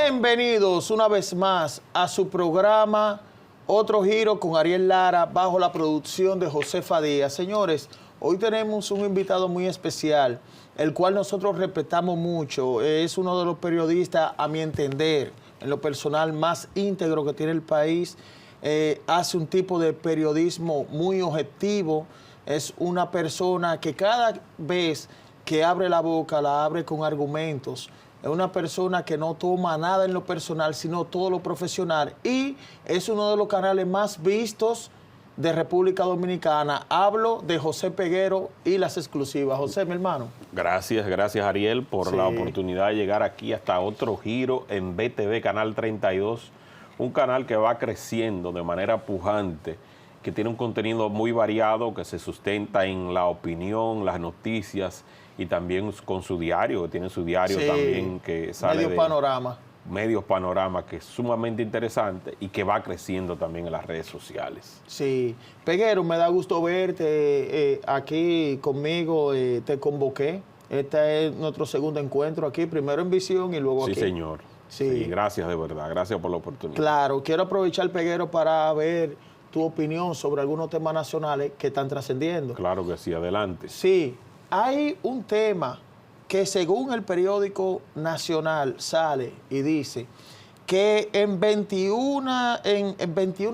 Bienvenidos una vez más a su programa Otro Giro con Ariel Lara, bajo la producción de Josefa Díaz. Señores, hoy tenemos un invitado muy especial, el cual nosotros respetamos mucho. Es uno de los periodistas, a mi entender, en lo personal, más íntegro que tiene el país. Hace un tipo de periodismo muy objetivo. Es una persona que cada vez que abre la boca, la abre con argumentos. Es una persona que no toma nada en lo personal, sino todo lo profesional. Y es uno de los canales más vistos de República Dominicana. Hablo de José Peguero y Las Exclusivas. José, mi hermano. Gracias Ariel por la oportunidad de llegar aquí hasta Otro Giro en BTV Canal 32. Un canal que va creciendo de manera pujante, que tiene un contenido muy variado, que se sustenta en la opinión, las noticias y también con su diario, que tiene su diario también que sale Medio de Panorama. Medios Panorama, que es sumamente interesante y que va creciendo también en las redes sociales. Sí. Peguero, me da gusto verte aquí conmigo, te convoqué. Este es nuestro segundo encuentro aquí, primero en Visión y luego aquí. Sí, señor. Sí, gracias de verdad, gracias por la oportunidad. Claro, quiero aprovechar, Peguero, para ver tu opinión sobre algunos temas nacionales que están trascendiendo. Claro que sí, adelante. Sí, hay un tema que según el periódico nacional sale y dice que en 21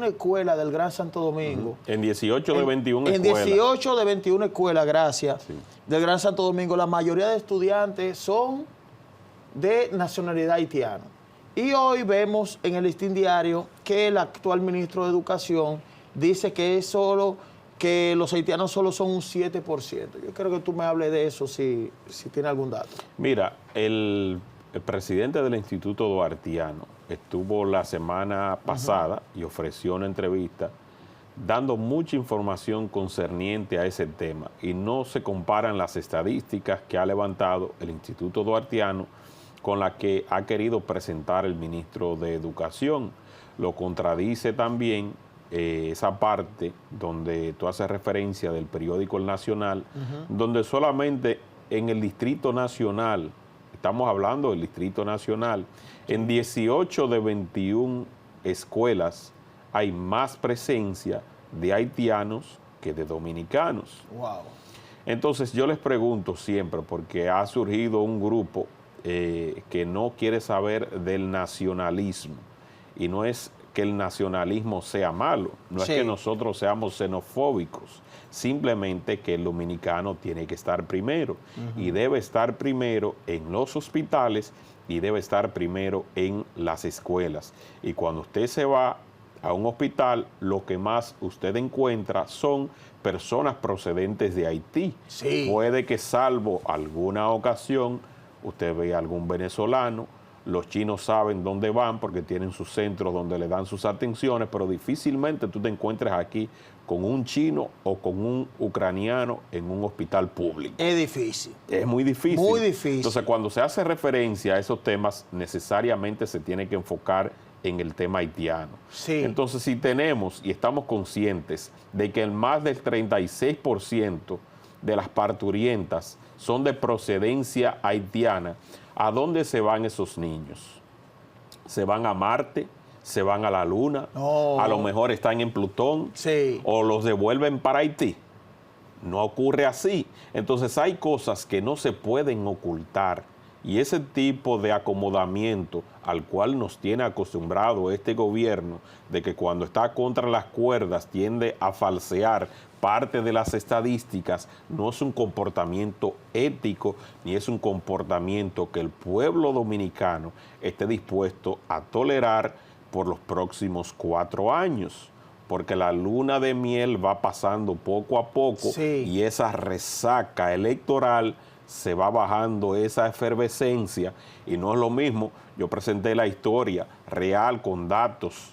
escuelas del Gran Santo Domingo. En 18 de 21 en escuelas. En 18 de 21 escuelas, gracias, del Gran Santo Domingo, la mayoría de estudiantes son de nacionalidad haitiana. Y hoy vemos en el Listín Diario que el actual ministro de Educación dice que es solo, que los haitianos solo son un 7%. Yo creo que tú me hables de eso si tiene algún dato. Mira, el presidente del Instituto Duartiano estuvo la semana pasada y ofreció una entrevista dando mucha información concerniente a ese tema, y no se comparan las estadísticas que ha levantado el Instituto Duartiano con la que ha querido presentar el ministro de Educación. Lo contradice también esa parte donde tú haces referencia del periódico El Nacional, donde solamente en el Distrito Nacional, estamos hablando del Distrito Nacional, en 18 de 21 escuelas hay más presencia de haitianos que de dominicanos. Wow. Entonces yo les pregunto siempre, porque ha surgido un grupo que no quiere saber del nacionalismo, y no es que el nacionalismo sea malo, no es que nosotros seamos xenofóbicos, simplemente que el dominicano tiene que estar primero, y debe estar primero en los hospitales y debe estar primero en las escuelas. Y cuando usted se va a un hospital, lo que más usted encuentra son personas procedentes de Haití. Puede que, salvo alguna ocasión, usted ve a algún venezolano. Los chinos saben dónde van porque tienen sus centros donde le dan sus atenciones, pero difícilmente tú te encuentres aquí con un chino o con un ucraniano en un hospital público. Es difícil. Es muy difícil. Muy difícil. Entonces, cuando se hace referencia a esos temas, necesariamente se tiene que enfocar en el tema haitiano. Entonces, si tenemos y estamos conscientes de que el más del 36% de las parturientas son de procedencia haitiana, ¿a dónde se van esos niños? ¿Se van a Marte? ¿Se van a la Luna? No. A lo mejor están en Plutón. ¿O los devuelven para Haití? No ocurre así. Entonces hay cosas que no se pueden ocultar, y ese tipo de acomodamiento al cual nos tiene acostumbrado este gobierno, de que cuando está contra las cuerdas tiende a falsear parte de las estadísticas, no es un comportamiento ético, ni es un comportamiento que el pueblo dominicano esté dispuesto a tolerar por los próximos 4 años. Porque la luna de miel va pasando poco a poco, y esa resaca electoral se va bajando, esa efervescencia, y no es lo mismo. Yo presenté la historia real con datos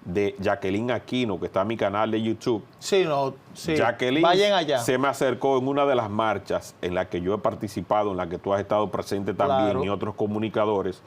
de Jacqueline Aquino, que está en mi canal de YouTube. Jacqueline, vayan allá. Se me acercó en una de las marchas en la que yo he participado, en la que tú has estado presente también, y otros comunicadores,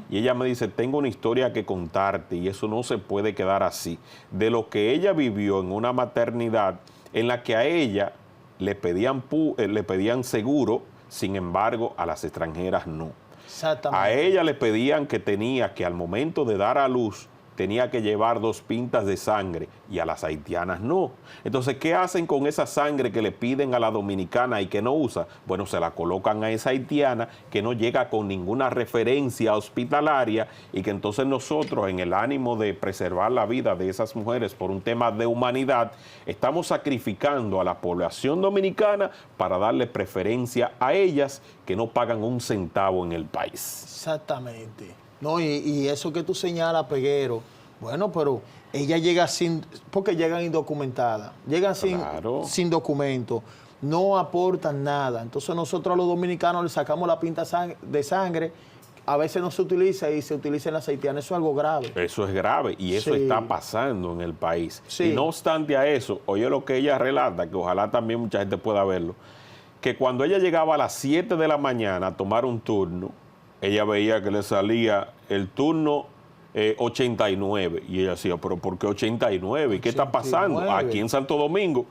y ella me dice: tengo una historia que contarte, y eso no se puede quedar así, de lo que ella vivió en una maternidad en la que a ella le pedían seguro, sin embargo a las extranjeras no. Exactamente. A ella le pedían que tenía que al momento de dar a luz tenía que llevar 2 pintas de sangre y a las haitianas no. Entonces, ¿qué hacen con esa sangre que le piden a la dominicana y que no usa? Bueno, se la colocan a esa haitiana que no llega con ninguna referencia hospitalaria y que entonces nosotros, en el ánimo de preservar la vida de esas mujeres por un tema de humanidad, estamos sacrificando a la población dominicana para darle preferencia a ellas que no pagan un centavo en el país. Exactamente. No, y eso que tú señalas, Peguero, bueno, pero ella llega porque llegan indocumentadas, llegan sin documento, no aportan nada. Entonces nosotros a los dominicanos le sacamos la pinta de sangre, a veces no se utiliza y se utiliza en las haitianas. Eso es algo grave. Eso es grave y eso está pasando en el país. Sí. Y no obstante a eso, oye lo que ella relata, que ojalá también mucha gente pueda verlo, que cuando ella llegaba a las 7 de la mañana a tomar un turno, ella veía que le salía el turno 89. Y ella decía, ¿pero por qué 89? ¿Y qué está pasando aquí en Santo Domingo?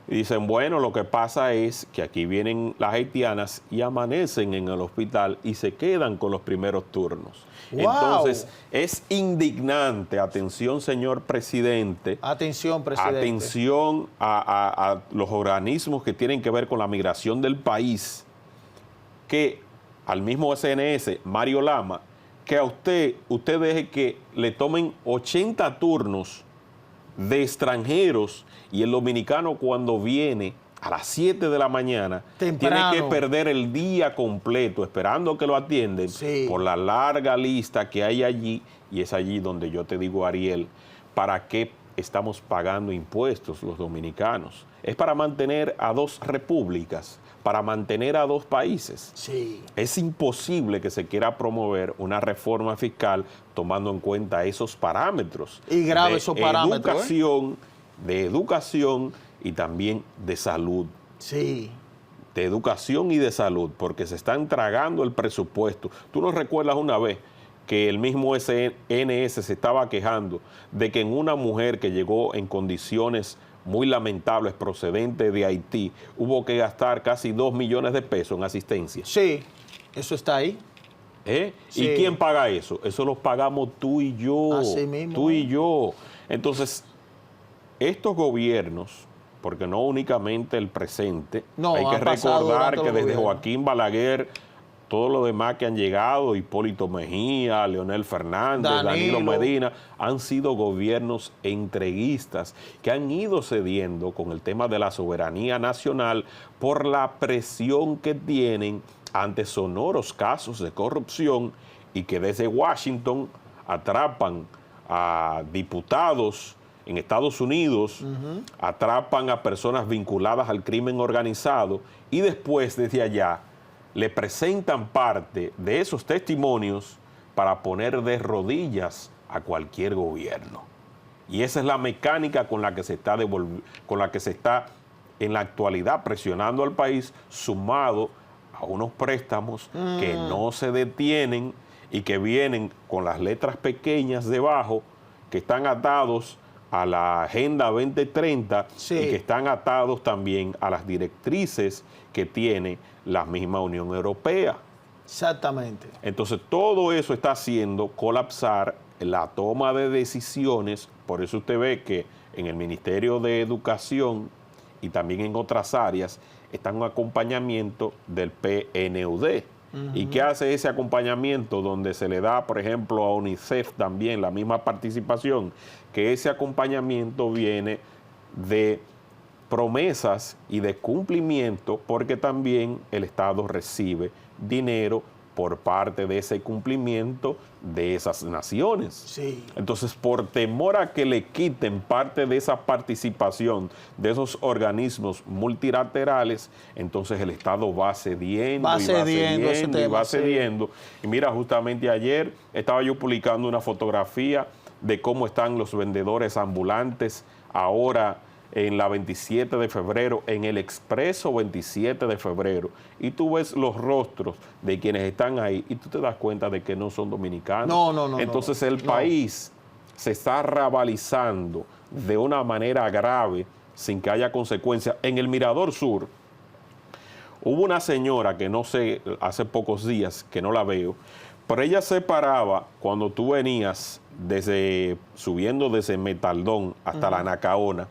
Y dicen, bueno, lo que pasa es que aquí vienen las haitianas y amanecen en el hospital y se quedan con los primeros turnos. ¡Wow! Entonces, es indignante. Atención, señor presidente. Atención, presidente. Atención a los organismos que tienen que ver con la migración del país, que al mismo SNS, Mario Lama, que a usted deje que le tomen 80 turnos de extranjeros y el dominicano cuando viene a las 7 de la mañana temprano, tiene que perder el día completo esperando que lo atienden por la larga lista que hay allí, y es allí donde yo te digo, Ariel, ¿para qué estamos pagando impuestos los dominicanos? Es para mantener a 2 repúblicas, para mantener a 2 países. Sí. Es imposible que se quiera promover una reforma fiscal tomando en cuenta esos parámetros. Y grave esos parámetros. De educación y también de salud. Sí. De educación y de salud, porque se están tragando el presupuesto. ¿Tú no recuerdas una vez que el mismo SNS se estaba quejando de que en una mujer que llegó en condiciones muy lamentables procedente de Haití, hubo que gastar casi 2 millones de pesos en asistencia? Sí, eso está ahí. Sí. ¿Y quién paga eso? Eso lo pagamos tú y yo. Así mismo. Tú y yo. Entonces, estos gobiernos, porque no únicamente el presente, hay que recordar que desde Joaquín Balaguer, todo lo demás que han llegado, Hipólito Mejía, Leonel Fernández, Danilo Medina, han sido gobiernos entreguistas que han ido cediendo con el tema de la soberanía nacional por la presión que tienen ante sonoros casos de corrupción, y que desde Washington atrapan a diputados en Estados Unidos, atrapan a personas vinculadas al crimen organizado y después desde allá le presentan parte de esos testimonios para poner de rodillas a cualquier gobierno. Y esa es la mecánica con la que se está en la actualidad presionando al país, sumado a unos préstamos que no se detienen y que vienen con las letras pequeñas debajo, que están atados a la Agenda 2030 y que están atados también a las directrices que tiene la misma Unión Europea. Exactamente. Entonces, todo eso está haciendo colapsar la toma de decisiones. Por eso usted ve que en el Ministerio de Educación y también en otras áreas está un acompañamiento del PNUD. ¿Y qué hace ese acompañamiento? Donde se le da, por ejemplo, a UNICEF también la misma participación, que ese acompañamiento viene de promesas y de cumplimiento, porque también el Estado recibe dinero por parte de ese cumplimiento de esas naciones. Sí. Entonces, por temor a que le quiten parte de esa participación de esos organismos multilaterales, entonces el Estado va cediendo, va cediendo. Y mira, justamente ayer estaba yo publicando una fotografía de cómo están los vendedores ambulantes ahora en la 27 de febrero, en el Expreso 27 de febrero, y tú ves los rostros de quienes están ahí y tú te das cuenta de que no son dominicanos. No. Entonces el país se está rabalizando de una manera grave sin que haya consecuencias. En el Mirador Sur, Hubo una señora que no sé, hace pocos días que no la veo, pero ella se paraba cuando tú venías subiendo desde Metaldón hasta la Nacaona,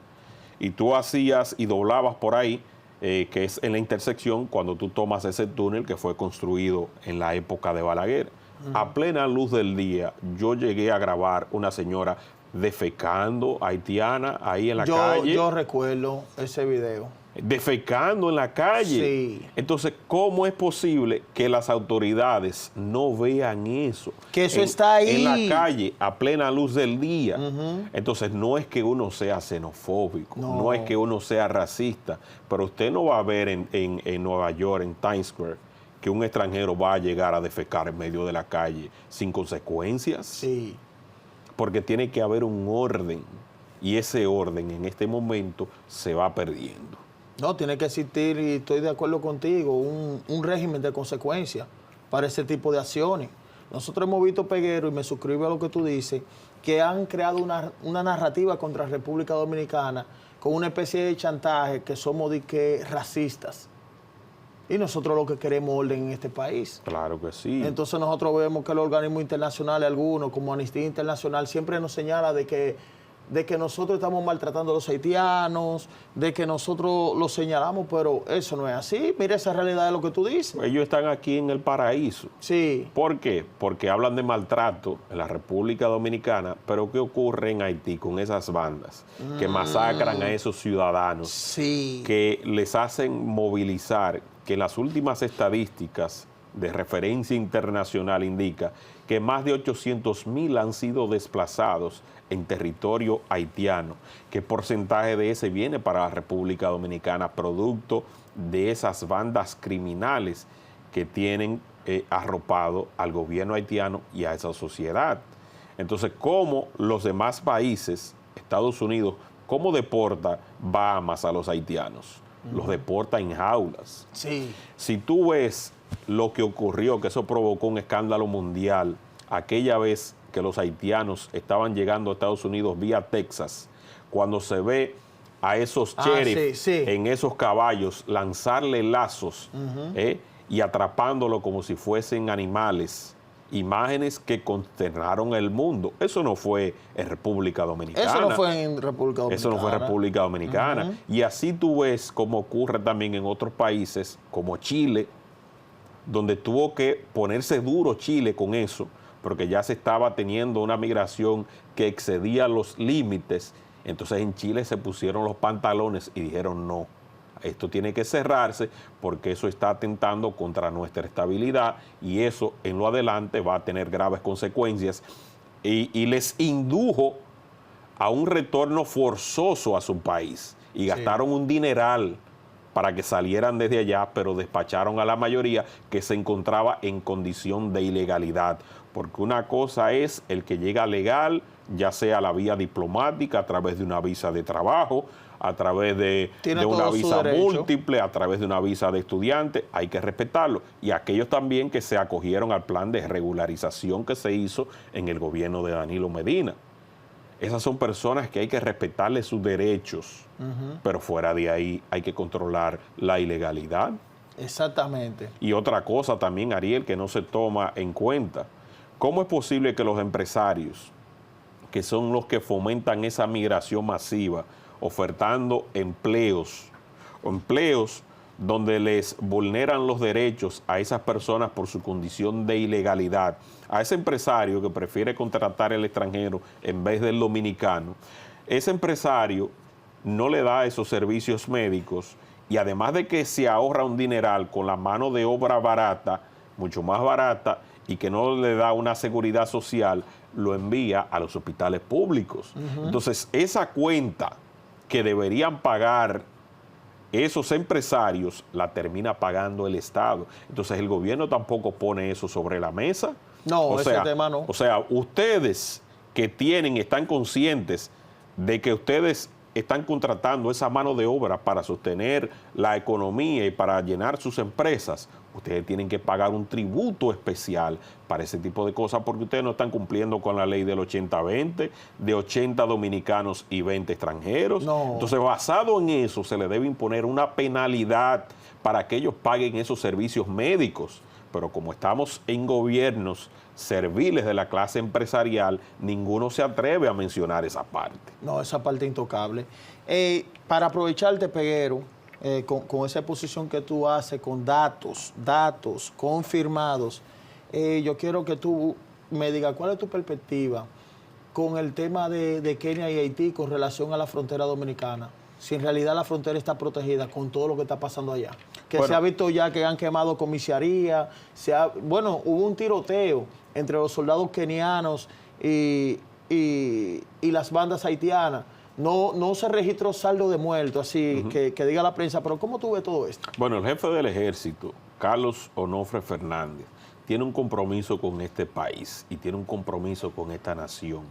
y tú hacías y doblabas por ahí, que es en la intersección cuando tú tomas ese túnel que fue construido en la época de Balaguer. A plena luz del día, yo llegué a grabar una señora defecando haitiana ahí en la calle. Yo recuerdo ese video. Defecando en la calle. Sí. Entonces, ¿cómo es posible que las autoridades no vean eso? Que eso está ahí. En la calle, a plena luz del día. Entonces, no es que uno sea xenofóbico, no es que uno sea racista, pero usted no va a ver en Nueva York, en Times Square, que un extranjero va a llegar a defecar en medio de la calle sin consecuencias. Sí. Porque tiene que haber un orden, y ese orden en este momento se va perdiendo. No, tiene que existir, y estoy de acuerdo contigo, un régimen de consecuencias para ese tipo de acciones. Nosotros hemos visto, Peguero, y me suscribo a lo que tú dices, que han creado una narrativa contra la República Dominicana con una especie de chantaje que somos racistas. Y nosotros lo que queremos es orden en este país. Claro que sí. Entonces nosotros vemos que los organismos internacionales, algunos, como Amnistía Internacional, siempre nos señala de que nosotros estamos maltratando a los haitianos, de que nosotros los señalamos, pero eso no es así. Mira esa realidad de lo que tú dices. Ellos están aquí en el paraíso. Sí. ¿Por qué? Porque hablan de maltrato en la República Dominicana, pero ¿qué ocurre en Haití con esas bandas que masacran a esos ciudadanos? Sí. Que les hacen movilizar, que las últimas estadísticas de referencia internacional indica que más de 800,000 han sido desplazados en territorio haitiano. ¿Qué porcentaje de ese viene para la República Dominicana, producto de esas bandas criminales que tienen arropado al gobierno haitiano y a esa sociedad? Entonces, ¿cómo los demás países, Estados Unidos, cómo deporta Bahamas a los haitianos? Los deporta en jaulas. Sí. Si tú ves lo que ocurrió, que eso provocó un escándalo mundial, aquella vez que los haitianos estaban llegando a Estados Unidos vía Texas, cuando se ve a esos sheriffs en esos caballos lanzarle lazos y atrapándolo como si fuesen animales, imágenes que consternaron el mundo. Eso no fue en República Dominicana. Eso no fue en República Dominicana. Eso no fue en República Dominicana. Y así tú ves como ocurre también en otros países, como Chile, donde tuvo que ponerse duro Chile con eso, porque ya se estaba teniendo una migración que excedía los límites. Entonces en Chile se pusieron los pantalones y dijeron no, esto tiene que cerrarse porque eso está atentando contra nuestra estabilidad y eso en lo adelante va a tener graves consecuencias y les indujo a un retorno forzoso a su país y gastaron un dineral para que salieran desde allá, pero despacharon a la mayoría que se encontraba en condición de ilegalidad. Porque una cosa es el que llega legal, ya sea la vía diplomática, a través de una visa de trabajo, a través de una visa múltiple, a través de una visa de estudiante, hay que respetarlo. Y aquellos también que se acogieron al plan de regularización que se hizo en el gobierno de Danilo Medina. Esas son personas que hay que respetarles sus derechos, pero fuera de ahí hay que controlar la ilegalidad. Exactamente. Y otra cosa también, Ariel, que no se toma en cuenta. ¿Cómo es posible que los empresarios, que son los que fomentan esa migración masiva, ofertando empleos donde les vulneran los derechos a esas personas por su condición de ilegalidad, a ese empresario que prefiere contratar al extranjero en vez del dominicano, ese empresario no le da esos servicios médicos y además de que se ahorra un dineral con la mano de obra barata, mucho más barata, y que no le da una seguridad social, lo envía a los hospitales públicos. Entonces, esa cuenta que deberían pagar esos empresarios, la termina pagando el Estado. Entonces, el gobierno tampoco pone eso sobre la mesa. No, ese tema no. O sea, ustedes que están conscientes de que ustedes están contratando esa mano de obra para sostener la economía y para llenar sus empresas, ustedes tienen que pagar un tributo especial para ese tipo de cosas porque ustedes no están cumpliendo con la ley del 80-20, de 80 dominicanos y 20 extranjeros. No. Entonces, basado en eso, se le debe imponer una penalidad para que ellos paguen esos servicios médicos. Pero como estamos en gobiernos serviles de la clase empresarial, ninguno se atreve a mencionar esa parte. No, esa parte intocable. Para aprovecharte, Peguero, con esa exposición que tú haces, con datos confirmados, yo quiero que tú me digas cuál es tu perspectiva con el tema de Kenia y Haití con relación a la frontera dominicana. Si en realidad la frontera está protegida con todo lo que está pasando allá. Que bueno, se ha visto ya que han quemado comisaría, bueno, hubo un tiroteo entre los soldados kenianos y las bandas haitianas. No se registró saldo de muertos, así que diga la prensa, pero ¿cómo tú ves todo esto? Bueno, el jefe del ejército, Carlos Onofre Fernández, tiene un compromiso con este país y tiene un compromiso con esta nación.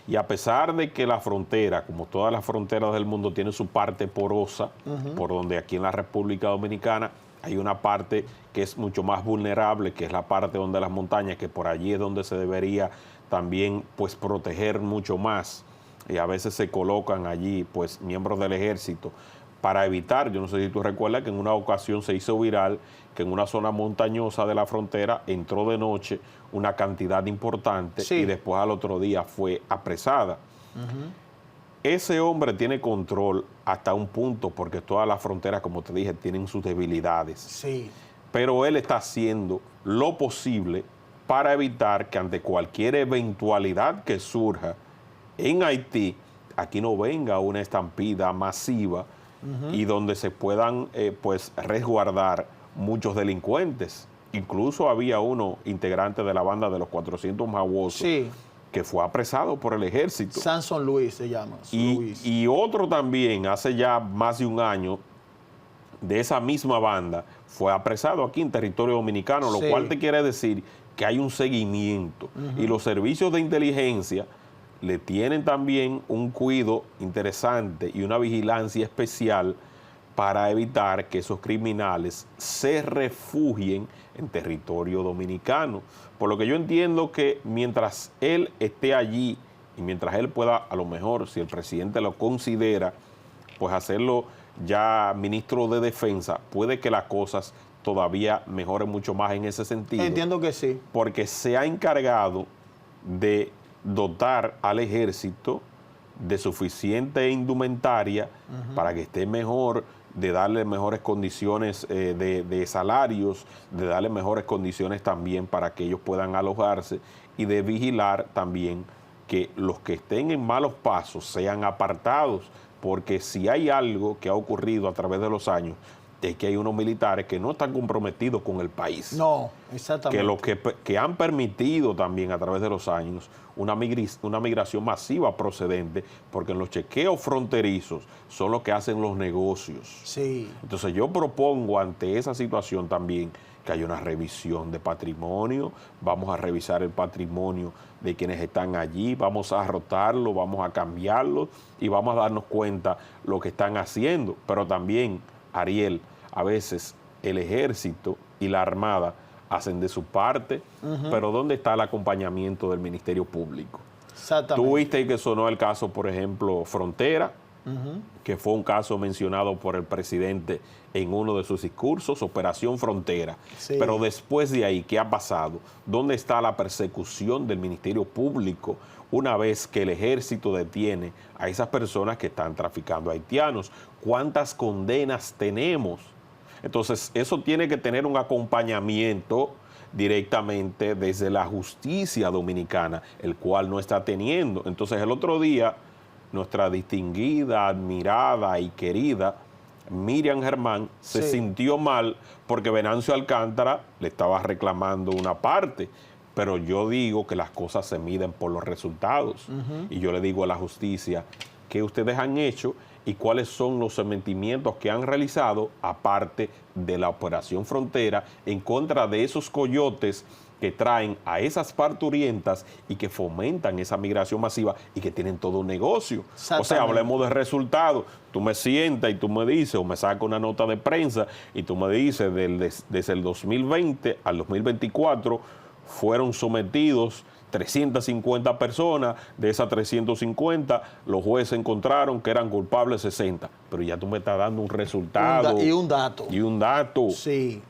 Y a pesar de que la frontera, como todas las fronteras del mundo, tiene su parte porosa, por donde aquí en la República Dominicana hay una parte que es mucho más vulnerable, que es la parte donde las montañas, que por allí es donde se debería también pues proteger mucho más. Y a veces se colocan allí pues miembros del ejército para evitar, yo no sé si tú recuerdas que en una ocasión se hizo viral que en una zona montañosa de la frontera entró de noche una cantidad importante y después al otro día fue apresada. Ese hombre tiene control hasta un punto porque todas las fronteras, como te dije, tienen sus debilidades. Sí. Pero él está haciendo lo posible para evitar que ante cualquier eventualidad que surja en Haití, aquí no venga una estampida masiva y donde se puedan pues resguardar muchos delincuentes. Incluso había uno integrante de la banda de los 400 Mawosos que fue apresado por el ejército. Samson Luis se llama. Y otro también, hace ya más de un año, de esa misma banda, fue apresado aquí en territorio dominicano, lo cual te quiere decir que hay un seguimiento. Y los servicios de inteligencia le tienen también un cuidado interesante y una vigilancia especial para evitar que esos criminales se refugien en territorio dominicano. Por lo que yo entiendo que mientras él esté allí y mientras él pueda, a lo mejor, si el presidente lo considera, pues hacerlo ya ministro de Defensa, puede que las cosas todavía mejoren mucho más en ese sentido. Entiendo que sí. Porque se ha encargado de dotar al ejército de suficiente indumentaria para que esté mejor, de darle mejores condiciones de salarios, de darle mejores condiciones también para que ellos puedan alojarse y de vigilar también que los que estén en malos pasos sean apartados, porque si hay algo que ha ocurrido a través de los años, es que hay unos militares que no están comprometidos con el país. No, exactamente. Que han permitido también a través de los años una migración masiva procedente, porque en los chequeos fronterizos son los que hacen los negocios. Sí. Entonces yo propongo ante esa situación también que haya una revisión de patrimonio, vamos a revisar el patrimonio de quienes están allí, vamos a rotarlo, vamos a cambiarlo y vamos a darnos cuenta lo que están haciendo, pero también, Ariel, a veces el ejército y la armada hacen de su parte, pero ¿dónde está el acompañamiento del Ministerio Público? Exactamente. Tú viste que sonó el caso, por ejemplo, Frontera, que fue un caso mencionado por el presidente en uno de sus discursos, Operación Frontera. Sí. Pero después de ahí, ¿qué ha pasado? ¿Dónde está la persecución del Ministerio Público una vez que el ejército detiene a esas personas que están traficando haitianos? ¿Cuántas condenas tenemos? Entonces, eso tiene que tener un acompañamiento directamente desde la justicia dominicana, el cual no está teniendo. Entonces, el otro día, nuestra distinguida, admirada y querida Miriam Germán se sintió mal porque Venancio Alcántara le estaba reclamando una parte. Pero yo digo que las cosas se miden por los resultados. Y yo le digo a la justicia qué ustedes han hecho y cuáles son los sometimientos que han realizado, aparte de la Operación Frontera, en contra de esos coyotes que traen a esas parturientas y que fomentan esa migración masiva y que tienen todo un negocio. O sea, hablemos de resultados. Tú me sientas y tú me dices, o me sacas una nota de prensa y tú me dices, desde el 2020 al 2024 fueron sometidos 350 personas, de esas 350 los jueces encontraron que eran culpables 60, pero ya tú me estás dando un resultado. Y un dato. Y un dato. Sí.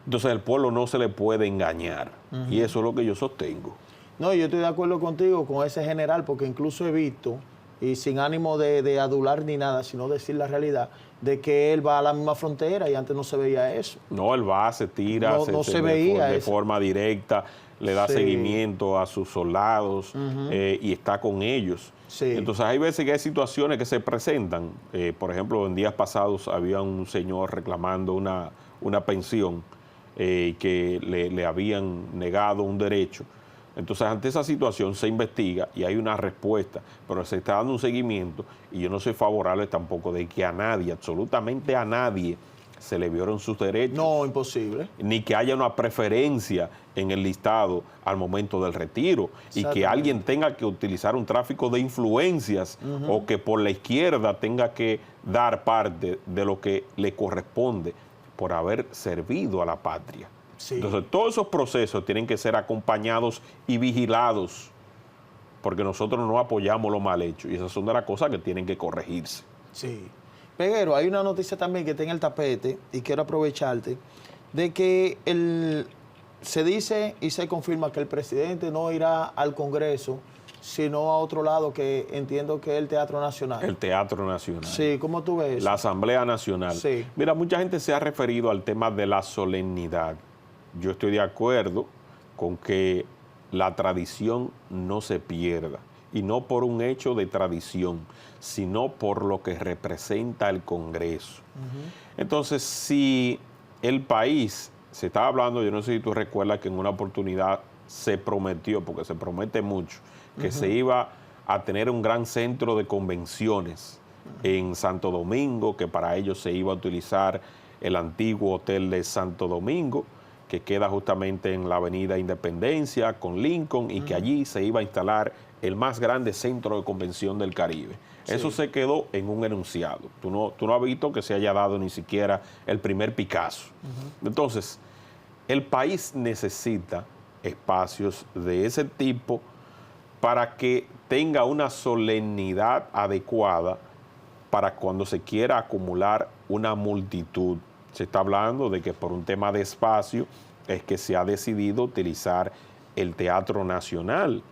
Entonces al pueblo no se le puede engañar. Y eso es lo que yo sostengo. No, yo estoy de acuerdo contigo con ese general, porque incluso he visto, y sin ánimo de adular ni nada, sino decir la realidad, de que él va a la misma frontera y antes no se veía eso. No, él va, se tira, no se veía de forma directa, le da seguimiento a sus soldados y está con ellos. Sí. Entonces hay veces que hay situaciones que se presentan. Por ejemplo, en días pasados había un señor reclamando una pensión que le habían negado un derecho. Entonces, ante esa situación se investiga y hay una respuesta, pero se está dando un seguimiento y yo no soy favorable tampoco de que a nadie, absolutamente a nadie, se le violen sus derechos. No, imposible. Ni que haya una preferencia en el listado al momento del retiro y que alguien tenga que utilizar un tráfico de influencias o que por la izquierda tenga que dar parte de lo que le corresponde por haber servido a la patria. Sí. Entonces, todos esos procesos tienen que ser acompañados y vigilados, porque nosotros no apoyamos lo mal hecho, y esas son de las cosas que tienen que corregirse. Sí. Peguero, hay una noticia también que está en el tapete, y quiero aprovecharte, de que se dice y se confirma que el presidente no irá al Congreso, sino a otro lado, que entiendo que es el Teatro Nacional. El Teatro Nacional. Sí, ¿cómo tú ves eso? La Asamblea Nacional. Sí. Mira, mucha gente se ha referido al tema de la solemnidad. Yo estoy de acuerdo con que la tradición no se pierda, y no por un hecho de tradición, sino por lo que representa el Congreso. Entonces, si el país, se estaba hablando, yo no sé si tú recuerdas que en una oportunidad se prometió, porque se promete mucho, que se iba a tener un gran centro de convenciones en Santo Domingo, que para ello se iba a utilizar el antiguo Hotel de Santo Domingo, que queda justamente en la avenida Independencia con Lincoln, y que allí se iba a instalar el más grande centro de convención del Caribe. Sí. Eso se quedó en un enunciado. Tú no has visto que se haya dado ni siquiera el primer Picasso. Entonces, el país necesita espacios de ese tipo para que tenga una solemnidad adecuada para cuando se quiera acumular una multitud. Se está hablando de que por un tema de espacio es que se ha decidido utilizar el Teatro Nacional.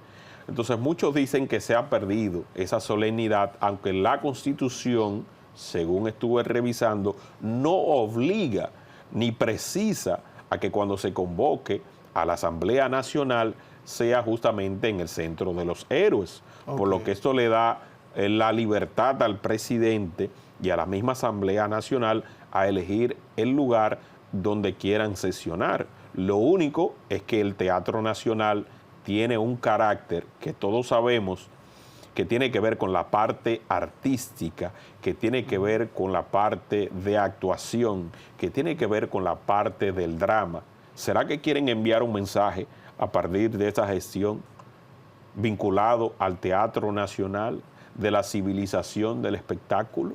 Entonces muchos dicen que se ha perdido esa solemnidad, aunque la Constitución, según estuve revisando, no obliga ni precisa a que cuando se convoque a la Asamblea Nacional sea justamente en el Centro de los Héroes. Okay. Por lo que esto le da la libertad al presidente y a la misma Asamblea Nacional a elegir el lugar donde quieran sesionar. Lo único es que el Teatro Nacional tiene un carácter que todos sabemos que tiene que ver con la parte artística, que tiene que ver con la parte de actuación, que tiene que ver con la parte del drama. ¿Será que quieren enviar un mensaje a partir de esta gestión vinculado al Teatro Nacional, de la civilización del espectáculo?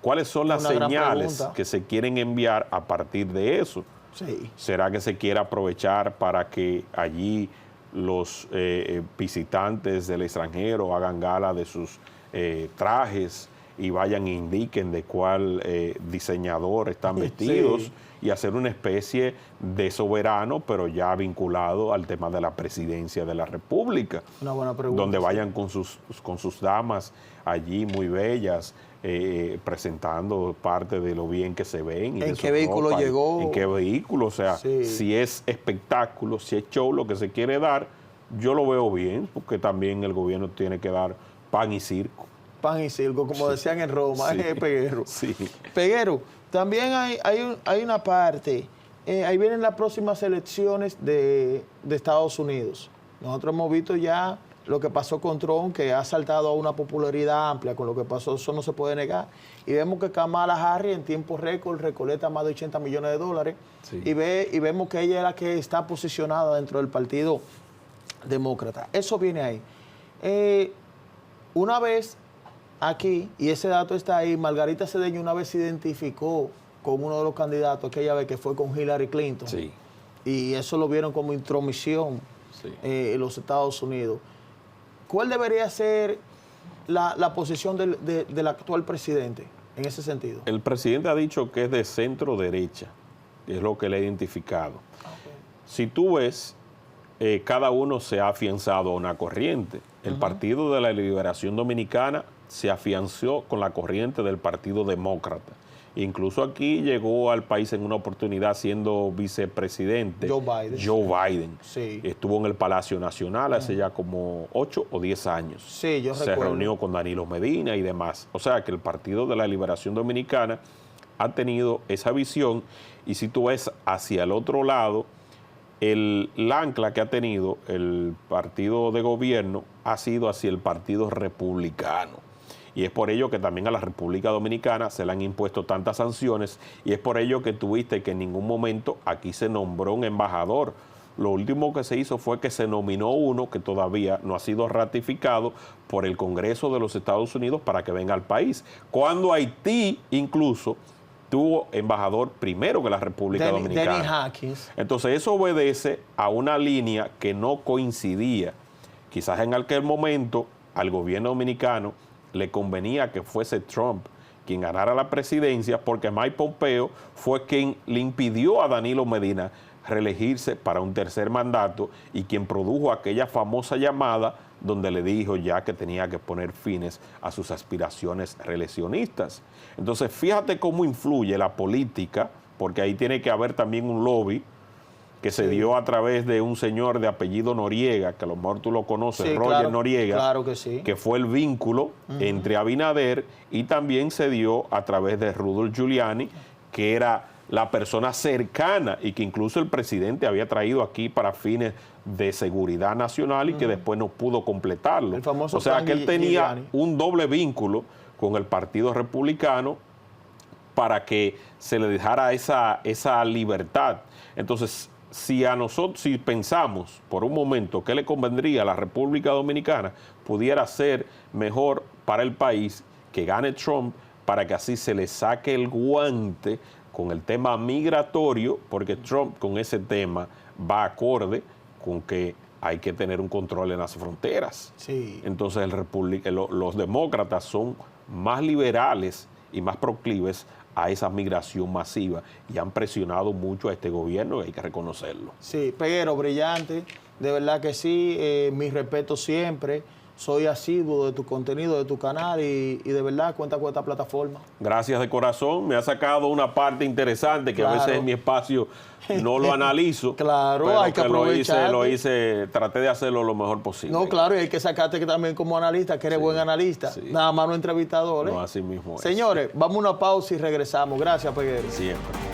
¿Cuáles son las señales que se quieren enviar a partir de eso? Sí. ¿Será que se quiere aprovechar para que allí los visitantes del extranjero hagan gala de sus trajes y vayan e indiquen de cuál diseñador están vestidos? Sí. Y hacer una especie de soberano, pero ya vinculado al tema de la presidencia de la República? Una buena pregunta. Donde vayan con sus damas allí muy bellas, presentando parte de lo bien que se ven. Y ¿En qué vehículo llegó? ¿En qué vehículo? O sea, sí. Si es espectáculo, si es show lo que se quiere dar, yo lo veo bien, porque también el gobierno tiene que dar pan y circo. Pan y circo, como sí. Decían en Roma, sí. Peguero. Sí. Peguero, también hay una parte, ahí vienen las próximas elecciones de Estados Unidos. Nosotros hemos visto ya lo que pasó con Trump, que ha saltado a una popularidad amplia con lo que pasó, eso no se puede negar. Y vemos que Kamala Harris en tiempo récord recolecta más de 80 millones de dólares. Sí. Y vemos que ella es la que está posicionada dentro del Partido Demócrata. Eso viene ahí. Una vez aquí, y ese dato está ahí, Margarita Cedeño una vez se identificó con uno de los candidatos, aquella vez que fue con Hillary Clinton. Sí. Y eso lo vieron como intromisión en los Estados Unidos. ¿Cuál debería ser la posición del actual presidente en ese sentido? El presidente ha dicho que es de centro derecha, es lo que le ha identificado. Okay. Si tú ves, cada uno se ha afianzado a una corriente. El Partido de la Liberación Dominicana se afianzó con la corriente del Partido Demócrata. Incluso aquí llegó al país en una oportunidad siendo vicepresidente Joe Biden. Sí. Estuvo en el Palacio Nacional hace ya como 8 o 10 años. Sí, yo Se reunió con Danilo Medina y demás. O sea que el Partido de la Liberación Dominicana ha tenido esa visión, y si tú ves hacia el otro lado, el ancla que ha tenido el partido de gobierno ha sido hacia el Partido Republicano. Y es por ello que también a la República Dominicana se le han impuesto tantas sanciones, y es por ello que tuviste que en ningún momento aquí se nombró un embajador. Lo último que se hizo fue que se nominó uno que todavía no ha sido ratificado por el Congreso de los Estados Unidos para que venga al país. Cuando Haití incluso tuvo embajador primero que la República Dominicana. Denny Hawkins. Entonces eso obedece a una línea que no coincidía. Quizás en aquel momento al gobierno dominicano le convenía que fuese Trump quien ganara la presidencia, porque Mike Pompeo fue quien le impidió a Danilo Medina reelegirse para un tercer mandato, y quien produjo aquella famosa llamada donde le dijo ya que tenía que poner fines a sus aspiraciones reeleccionistas. Entonces, fíjate cómo influye la política, porque ahí tiene que haber también un lobby que se dio a través de un señor de apellido Noriega, que a lo mejor tú lo conoces, Roger Noriega, claro que sí, que fue el vínculo entre Abinader, y también se dio a través de Rudolph Giuliani, que era la persona cercana y que incluso el presidente había traído aquí para fines de seguridad nacional y que después no pudo completarlo. El famoso o sea que él tenía un doble vínculo con el Partido Republicano para que se le dejara esa libertad. Entonces, si pensamos por un momento qué le convendría a la República Dominicana, pudiera ser mejor para el país que gane Trump, para que así se le saque el guante con el tema migratorio, porque Trump con ese tema va acorde con que hay que tener un control en las fronteras. Sí. Entonces los demócratas son más liberales y más proclives a esa migración masiva, y han presionado mucho a este gobierno, y hay que reconocerlo. Sí, pero brillante, de verdad que sí, mi respeto siempre. Soy asiduo de tu contenido, de tu canal, y de verdad cuenta con esta plataforma. Gracias de corazón. Me ha sacado una parte interesante que a veces en mi espacio no lo analizo. Claro, hay que aprovechar. Traté de hacerlo lo mejor posible. No, claro, y hay que sacarte que también como analista, que eres buen analista. Sí. Nada más no entrevistador. No, así mismo es. Señores, vamos a una pausa y regresamos. Gracias, Peguero. Siempre.